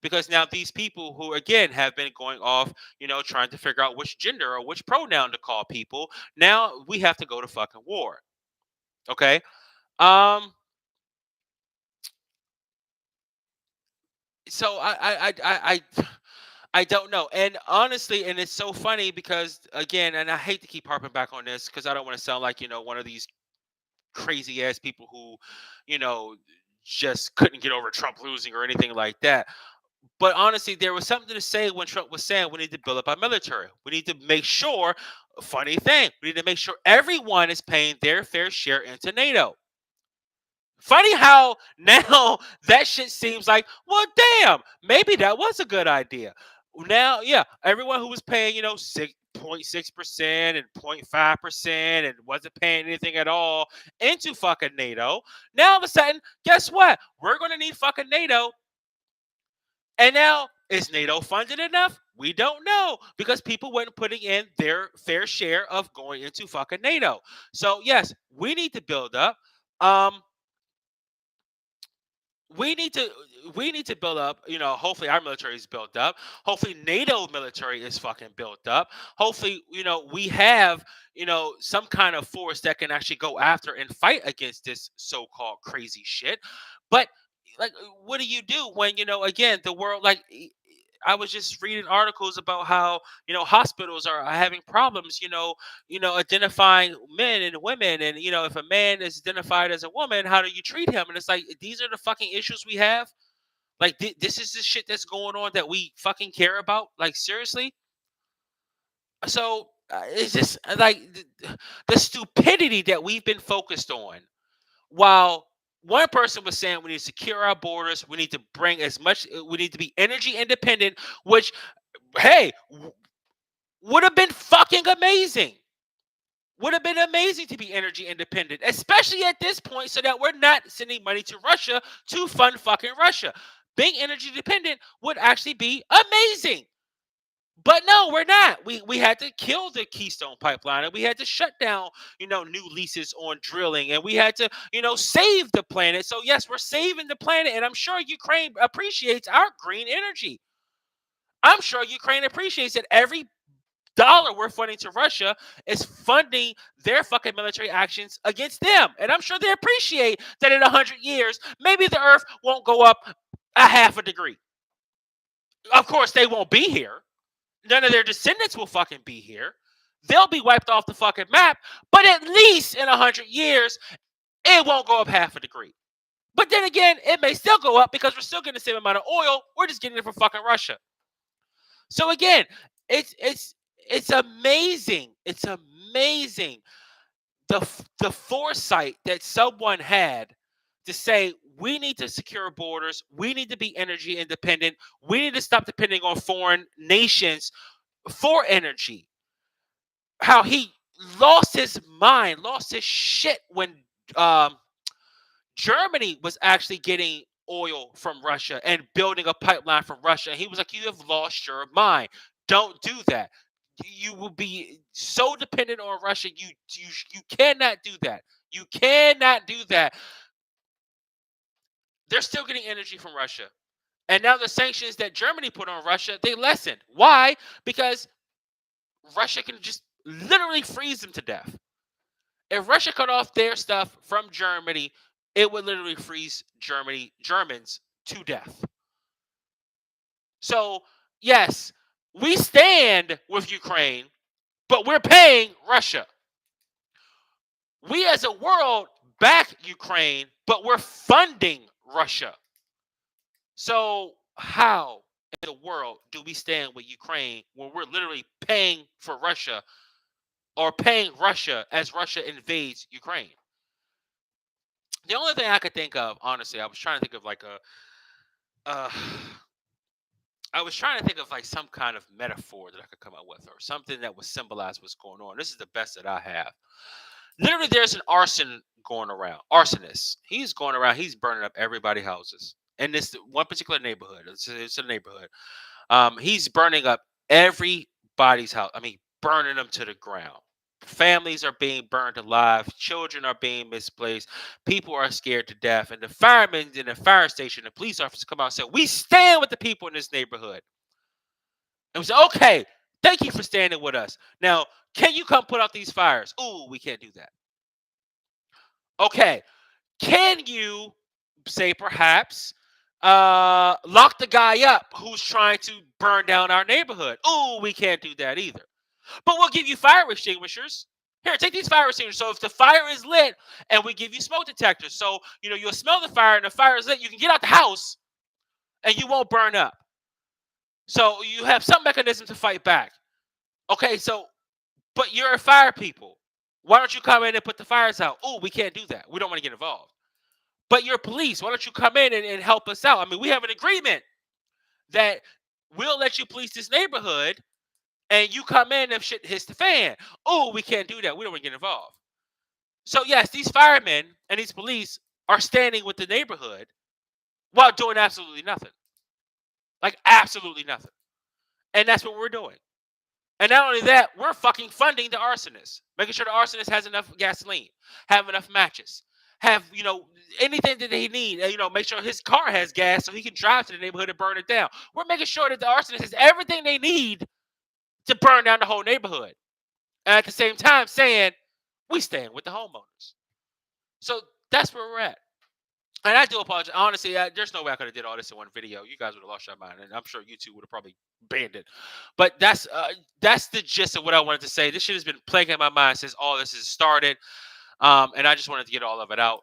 Because now these people who, again, have been going off, trying to figure out which gender or which pronoun to call people, now we have to go to fucking war. Okay? So I don't know. And honestly, and it's so funny because, again, and I hate to keep harping back on this because I don't want to sound like, one of these crazy ass people who, you know, just couldn't get over Trump losing or anything like that. But honestly, there was something to say when Trump was saying we need to build up our military. We need to make sure, funny thing, we need to make sure everyone is paying their fair share into NATO. Funny how now that shit seems like, well, damn, maybe that was a good idea. Now, yeah, everyone who was paying, 6.6% and 0.5% and wasn't paying anything at all into fucking NATO. Now, all of a sudden, guess what? We're going to need fucking NATO. And now, is NATO funded enough? We don't know because people weren't putting in their fair share of going into fucking NATO. So, yes, we need to build up. Um, we need to we need to build up, hopefully our military is built up, hopefully NATO military is fucking built up, hopefully, we have, some kind of force that can actually go after and fight against this so-called crazy shit. But like, what do you do when, again, the world, like, I was just reading articles about how, hospitals are having problems, identifying men and women. And, if a man is identified as a woman, how do you treat him? And it's like, these are the fucking issues we have. Like, this is the shit that's going on that we fucking care about. Like, seriously. So it's just like the stupidity that we've been focused on. While one person was saying we need to secure our borders, we need to bring as much, we need to be energy independent, which, hey, would have been fucking amazing. Would have been amazing to be energy independent, especially at this point, so that we're not sending money to Russia to fund fucking Russia. Being energy dependent would actually be amazing. But no, we're not. We had to kill the Keystone Pipeline, and we had to shut down, new leases on drilling, and we had to, save the planet. So yes, we're saving the planet, and I'm sure Ukraine appreciates our green energy. I'm sure Ukraine appreciates that every dollar we're funding to Russia is funding their fucking military actions against them. And I'm sure they appreciate that in 100 years, maybe the earth won't go up a half a degree. Of course, they won't be here. None of their descendants will fucking be here. They'll be wiped off the fucking map. But at least in 100 years, it won't go up half a degree. But then again, it may still go up because we're still getting the same amount of oil. We're just getting it from fucking Russia. So again, it's amazing. It's amazing the foresight that someone had to say we need to secure borders, we need to be energy independent, we need to stop depending on foreign nations for energy. How he lost his mind, lost his shit when Germany was actually getting oil from Russia and building a pipeline from Russia. He was like, "You have lost your mind. Don't do that. You will be so dependent on Russia. You cannot do that. You cannot do that." They're still getting energy from Russia. And now the sanctions that Germany put on Russia, they lessened. Why? Because Russia can just literally freeze them to death. If Russia cut off their stuff from Germany, it would literally freeze Germans to death. So, yes, we stand with Ukraine, but we're paying Russia. We as a world back Ukraine, but we're funding Russia. So, how in the world do we stand with Ukraine when we're literally paying for Russia or paying Russia as Russia invades Ukraine? The only thing I could think of, honestly, I was trying to think of like I was trying to think of like some kind of metaphor that I could come up with or something that would symbolize what's going on. This is the best that I have. Literally, there's an arsonist. He's going around, he's burning up everybody's houses in this one particular neighborhood. It's a neighborhood. He's burning up everybody's house. I mean, burning them to the ground. Families are being burned alive. Children are being misplaced. People are scared to death. And the firemen in the fire station, the police officers come out and say, "We stand with the people in this neighborhood." And we say, "Okay, thank you for standing with us. Now, can you come put out these fires?" "Ooh, we can't do that." "Okay, can you say perhaps lock the guy up who's trying to burn down our neighborhood?" "Ooh, we can't do that either. But we'll give you fire extinguishers." Here, take these fire extinguishers. So if the fire is lit, and we give you smoke detectors, so you'll smell the fire, and the fire is lit, you can get out the house and you won't burn up. So you have some mechanism to fight back. Okay, so but you're a fire people. Why don't you come in and put the fires out? Oh, we can't do that. We don't want to get involved. But you're police. Why don't you come in and help us out? I mean, we have an agreement that we'll let you police this neighborhood, and you come in if shit hits the fan. Oh, we can't do that. We don't want to get involved. So yes, these firemen and these police are standing with the neighborhood while doing absolutely nothing. Like absolutely nothing. And that's what we're doing. And not only that, we're fucking funding the arsonist, making sure the arsonist has enough gasoline, have enough matches, have anything that they need. Make sure his car has gas so he can drive to the neighborhood and burn it down. We're making sure that the arsonist has everything they need to burn down the whole neighborhood, and at the same time saying we stand with the homeowners. So that's where we're at. And I do apologize. Honestly, there's no way I could have did all this in one video. You guys would have lost your mind, and I'm sure YouTube would have probably banned it. But that's the gist of what I wanted to say. This shit has been plaguing my mind since all this has started, and I just wanted to get all of it out.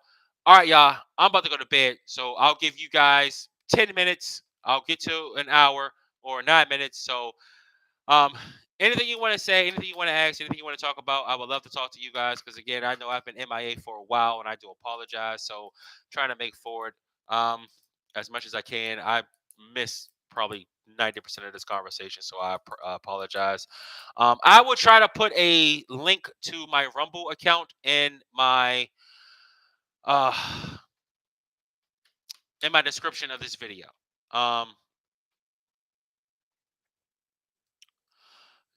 All right, y'all. I'm about to go to bed, so I'll give you guys 10 minutes. I'll get to an hour or 9 minutes. So um, anything you want to say, anything you want to ask, anything you want to talk about, I would love to talk to you guys because again, I know I've been MIA for a while and I do apologize. So trying to make forward um, as much as I can. I miss probably 90% of this conversation, so I apologize. I will try to put a link to my Rumble account uh, in my description of this video. Um,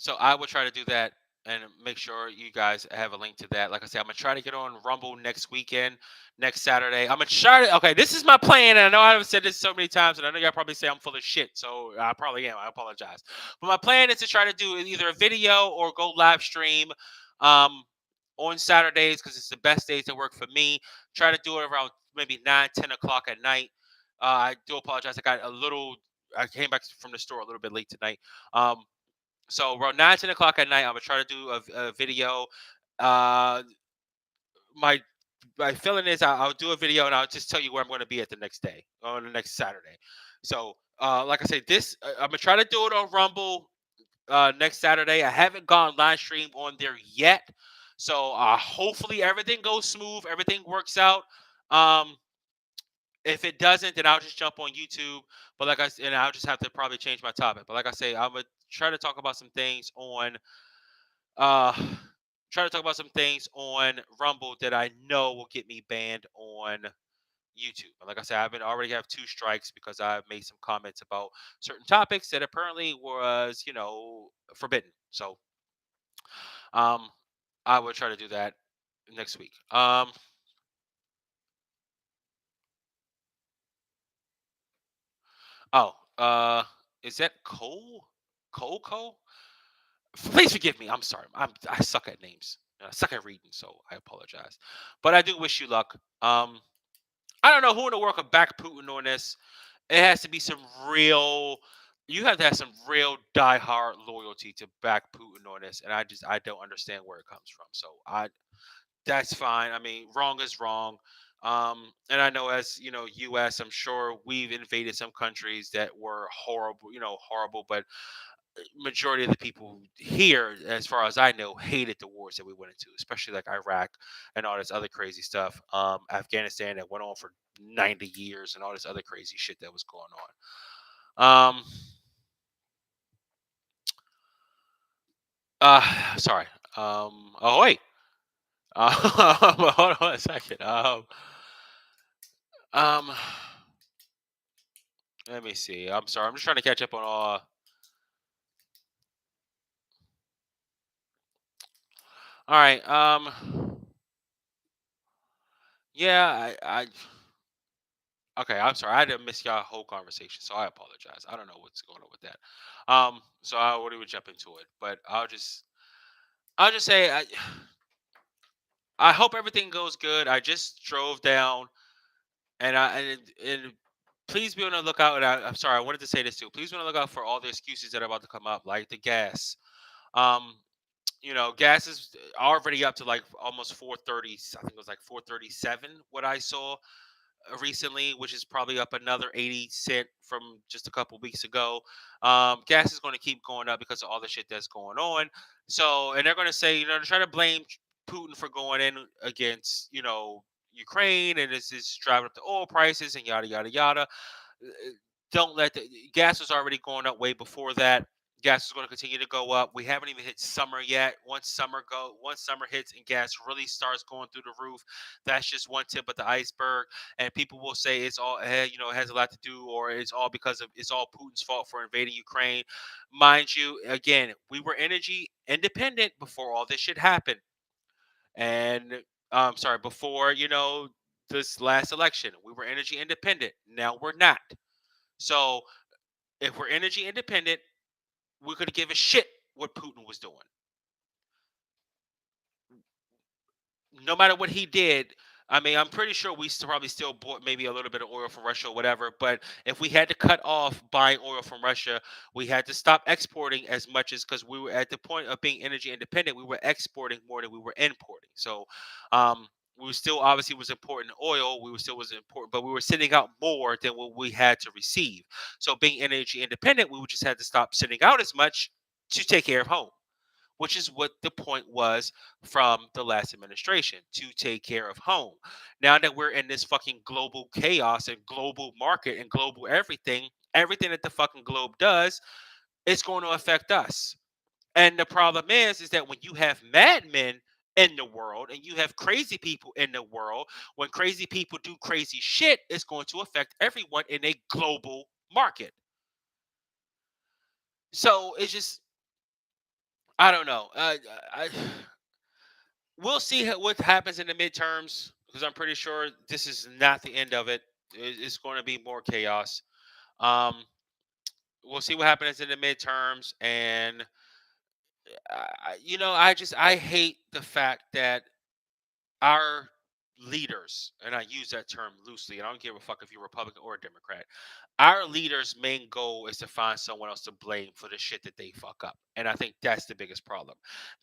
So I will try to do that and make sure you guys have a link to that. Like I said, I'm gonna try to get on Rumble next weekend, next Saturday. I'm gonna try to. Okay, this is my plan, and I know I've said this so many times, and I know y'all probably say I'm full of shit. So I probably am. I apologize. But my plan is to try to do either a video or go live stream um, on Saturdays because it's the best days to work for me. Try to do it around maybe 9, 10 o'clock at night. I do apologize. I came back from the store a little bit late tonight. So around 9, 10 o'clock at night, I'm gonna try to do a video. Uh, my my feeling is I'll do a video and I'll just tell you where I'm going to be at the next day on the next Saturday. So like I said, I'm gonna try to do it on Rumble next Saturday. I haven't gone live stream on there yet, so hopefully everything goes smooth, everything works out. Um, if it doesn't, then I'll just jump on YouTube. But like I said, and I'll just have to probably change my topic. But like I say, I'm gonna try to talk about some things on uh try to talk about some things on Rumble that I know will get me banned on YouTube. And like I said, I've been already have 2 strikes because I've made some comments about certain topics that apparently was, forbidden. So um I will try to do that next week. Oh, is that Cole? Cole? Please forgive me. I'm sorry. I suck at names. I suck at reading, so I apologize. But I do wish you luck. I don't know who in the world could back Putin on this. It has to be some real. You have to have some real diehard loyalty to back Putin on this, and I don't understand where it comes from. So that's fine. I mean, wrong is wrong. And I know as U.S., I'm sure we've invaded some countries that were horrible, horrible, but majority of the people here, as far as I know, hated the wars that we went into, especially like Iraq and all this other crazy stuff. Afghanistan that went on for 90 years and all this other crazy shit that was going on. Sorry. Oh wait. Hold on a second. Um, let me see. I'm sorry. I'm just trying to catch up on all. All right. Yeah. Okay, I'm sorry. I didn't miss y'all whole conversation, so I apologize. I don't know what's going on with that. So I already would jump into it, but I'll just say I hope everything goes good. I just drove down, and please be on the lookout. And I'm sorry, I wanted to say this too. Please be on the lookout for all the excuses that are about to come up, like the gas. Um, gas is already up to like almost 430. I think it was like 437 what I saw recently, which is probably up another 80 cent from just a couple weeks ago. Gas is going to keep going up because of all the shit that's going on. So, and they're going to say, try to blame Putin for going in against, Ukraine, and this is driving up the oil prices and yada yada yada. Don't let the gas was already going up way before that. Gas is going to continue to go up. We haven't even hit summer yet. Once summer hits and gas really starts going through the roof, that's just one tip of the iceberg. And people will say it's all, it has a lot to do, or it's all Putin's fault for invading Ukraine. Mind you, again, we were energy independent before all this shit happened, and sorry, before this last election, we were energy independent. Now we're not. So if we're energy independent, we could give a shit what Putin was doing. No matter what he did, I mean, I'm pretty sure we probably still bought maybe a little bit of oil from Russia or whatever. But if we had to cut off buying oil from Russia, we had to stop exporting as much as, because we were at the point of being energy independent, we were exporting more than we were importing. So, we were still obviously was important oil. We were still was important, but we were sending out more than what we had to receive. So, being energy independent, we would just had to stop sending out as much to take care of home, which is what the point was from the last administration, to take care of home. Now that we're in this fucking global chaos and global market and global everything that the fucking globe does, it's going to affect us. And the problem is that when you have madmen in the world and you have crazy people in the world, when crazy people do crazy shit, it's going to affect everyone in a global market. So it's just, I don't know. We'll see what happens in the midterms, because I'm pretty sure this is not the end of it. It's going to be more chaos. Um, we'll see what happens in the midterms, and I hate the fact that our leaders, and I use that term loosely, and I don't give a fuck if you're Republican or a Democrat. Our leaders' main goal is to find someone else to blame for the shit that they fuck up. And I think that's the biggest problem.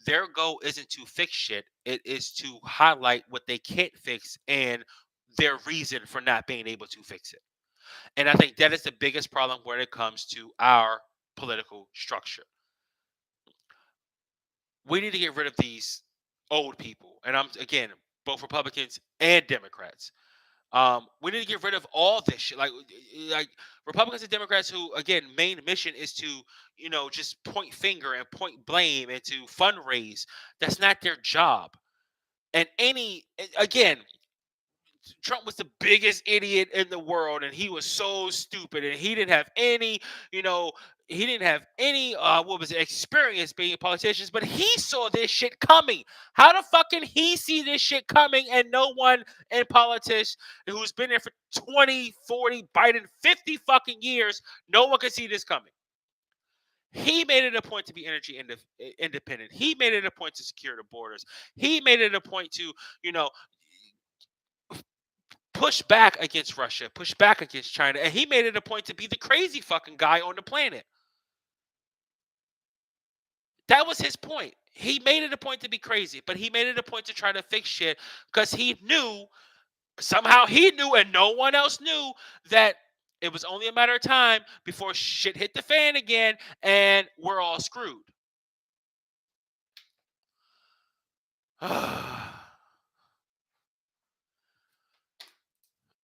Their goal isn't to fix shit, it is to highlight what they can't fix and their reason for not being able to fix it. And I think that is the biggest problem when it comes to our political structure. We need to get rid of these old people. And I'm, again, both Republicans and Democrats. We need to get rid of all this shit. Like Republicans and Democrats who, again, main mission is to, just point finger and point blame and to fundraise. That's not their job. And again, Trump was the biggest idiot in the world, and he was so stupid, and he didn't have any, you know, he didn't have any what was it, experience being a politician, but he saw this shit coming. How the fuck can he see this shit coming and no one in politics who's been there for 20, 40, Biden 50 fucking years, no one can see this coming? He made it a point to be energy independent. He made it a point to secure the borders. He made it a point to, you know, push back against Russia, push back against China, and he made it a point to be the crazy fucking guy on the planet. That was his point. He made it a point to be crazy, but he made it a point to try to fix shit because he knew, somehow he knew, and no one else knew, that it was only a matter of time before shit hit the fan again and we're all screwed.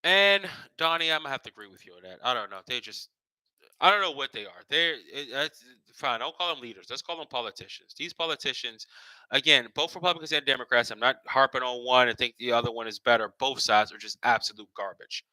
And Donnie, I'm gonna have to agree with you on that. I don't know. I don't know what they are. That's fine. Don't call them leaders. Let's call them politicians. These politicians, again, both Republicans and Democrats. I'm not harping on one and think the other one is better. Both sides are just absolute garbage.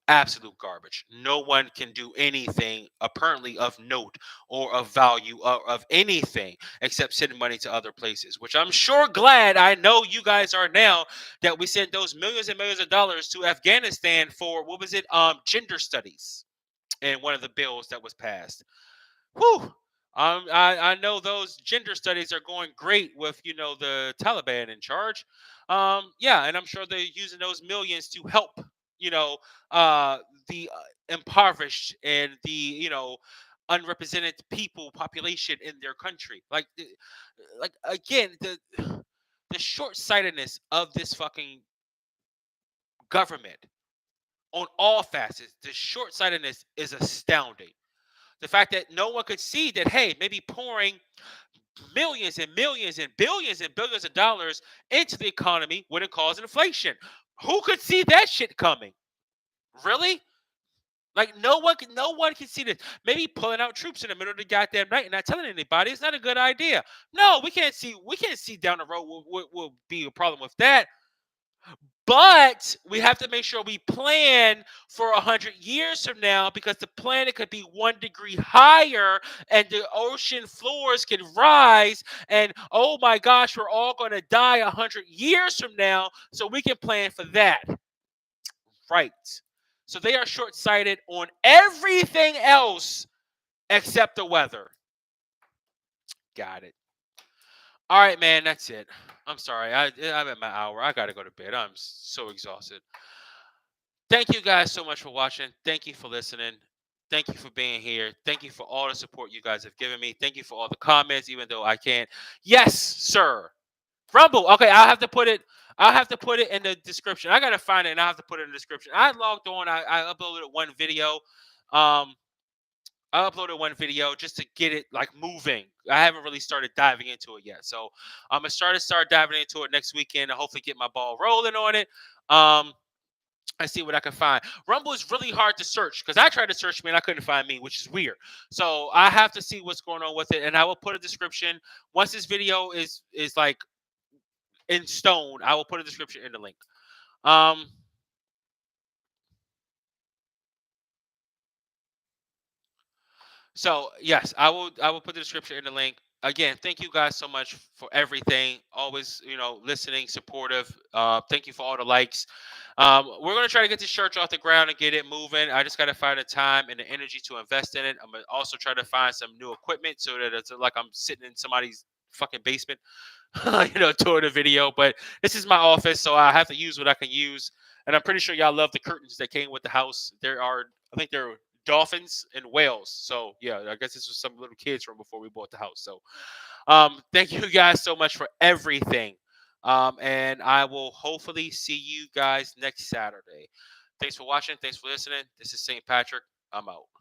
Absolute garbage. No one can do anything apparently of note or of value or of anything except send money to other places, which I'm sure glad, I know you guys are now, that we sent those millions and millions of dollars to Afghanistan for, what was it? Gender studies in one of the bills that was passed. Whew. I know those gender studies are going great with, the Taliban in charge. Yeah, and I'm sure they're using those millions to help, you know, the impoverished and the, unrepresented people population in their country. Like again, the short-sightedness of this fucking government on all facets, the short-sightedness is astounding. The fact that no one could see that, hey, maybe pouring millions and millions and billions of dollars into the economy would have caused inflation. Who could see that shit coming? Really? Like no one can see this. Maybe pulling out troops in the middle of the goddamn night and not telling anybody is not a good idea. No, we can't see down the road will be a problem with that. But we have to make sure we plan for 100 years from now, because the planet could be 1 degree higher and the ocean floors can rise. And oh my gosh, we're all going to die 100 years from now. So we can plan for that. Right. So they are short sighted on everything else except the weather. Got it. All right, man. That's it. I'm sorry. I'm at my hour. I got to go to bed. I'm so exhausted. Thank you guys so much for watching. Thank you for listening. Thank you for being here. Thank you for all the support you guys have given me. Thank you for all the comments, even though I can't. Yes, sir. Rumble. Okay, I'll have to put it. I'll have to put it in the description. I gotta find it and I'll have to put it in the description. I logged on. I uploaded one video. Um, I uploaded one video just to get it like moving. I haven't really started diving into it yet, so I'm gonna start diving into it next weekend and hopefully get my ball rolling on it. I see what I can find. Rumble is really hard to search because I tried to search me and I couldn't find me, which is weird. So I have to see what's going on with it, and I will put a description once this video is like in stone. I will put a description in the link. Um, So yes, I will put the description in the link. Again, thank you guys so much for everything. Always, listening, supportive. Thank you for all the likes. We're gonna try to get this church off the ground and get it moving. I just gotta find the time and the energy to invest in it. I'm gonna also try to find some new equipment so that it's like I'm sitting in somebody's fucking basement, touring the video. But this is my office, so I have to use what I can use. And I'm pretty sure y'all love the curtains that came with the house. I think there are dolphins and whales. So yeah, I guess this was some little kids room before we bought the house. So thank you guys so much for everything. And I will hopefully see you guys next Saturday. Thanks for watching. Thanks for listening. This is St. Patrick. I'm out.